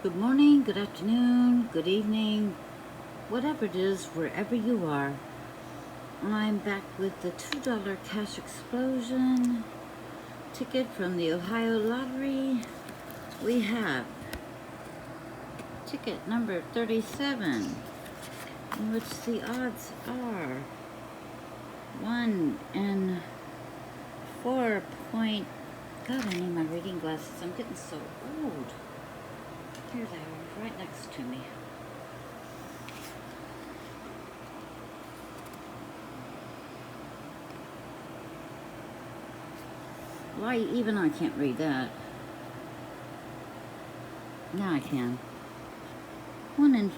Good morning, good afternoon, good evening, whatever it is, wherever you are. I'm back with the $2 cash explosion ticket from the Ohio Lottery. We have ticket number 37, in which the odds are 1 in 4 point... God, I need my reading glasses. I'm getting so old. Here they are, right next to me. Why, even I can't read that. Now I can. 1 in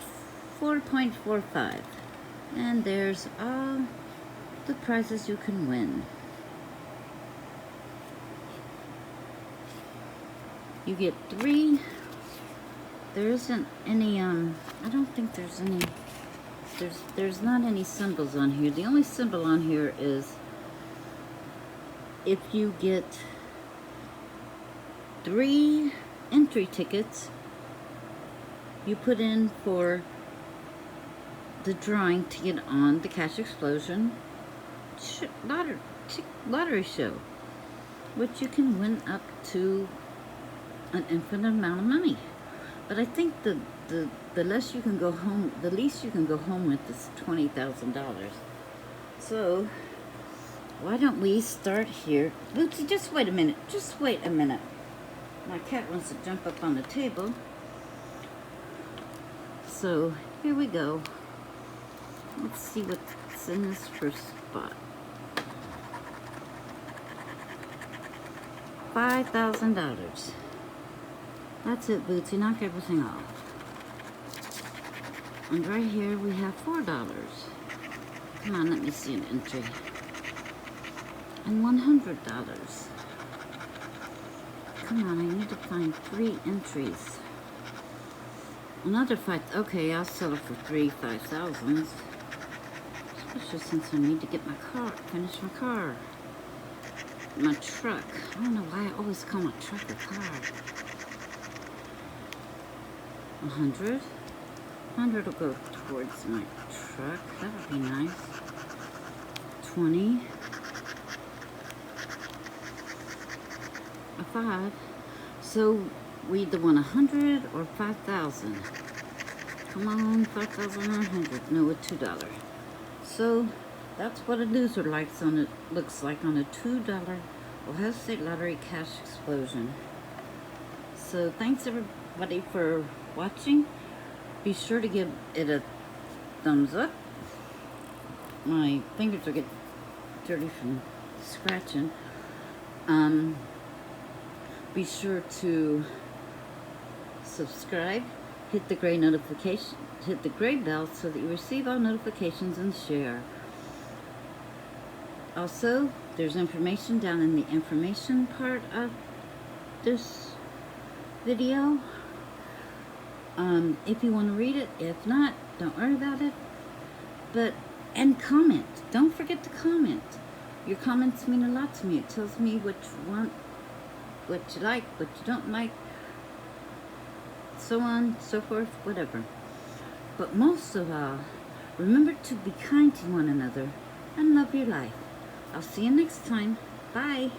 4.45. And there's all the prizes you can win. You get 3. There isn't any, I don't think there's any, there's not any symbols on here. The only symbol on here is if you get 3 entry tickets, you put in for the drawing to get on the Cash Explosion lottery show, which you can win up to an infinite amount of money. But I think the less you can go home, the least you can go home with is $20,000. So why don't we start here? Bootsy, just wait a minute. Just wait a minute. My cat wants to jump up on the table. So here we go. Let's see what's in this first spot. $5,000. That's it, Bootsy. Knock everything off. And right here we have $4. Come on, let me see an entry. And $100. Come on, I need to find 3 entries. Another 5. Okay, I'll sell it for 3 5,000s. Especially since I need to get my car, finish my car. My truck. I don't know why I always call my truck a car. 100. 100 will go towards my truck. That would be nice. 20. A 5. So we either want 100 or 5,000. Come on, 5,100. No, a $2. So that's what a loser looks like on a $2 Ohio State Lottery Cash Explosion. So thanks everybody for watching. Be sure to give it a thumbs up. My fingers are getting dirty from scratching. Be sure to subscribe, hit the gray notification, hit the gray bell so that you receive all notifications, and share. Also, there's information down in the information part of this video. If you want to read it. If not, don't worry about it. And comment. Don't forget to comment. Your comments mean a lot to me. It tells me what you want, what you like, what you don't like, so on, so forth, whatever. But most of all, remember to be kind to one another and love your life. I'll see you next time. Bye.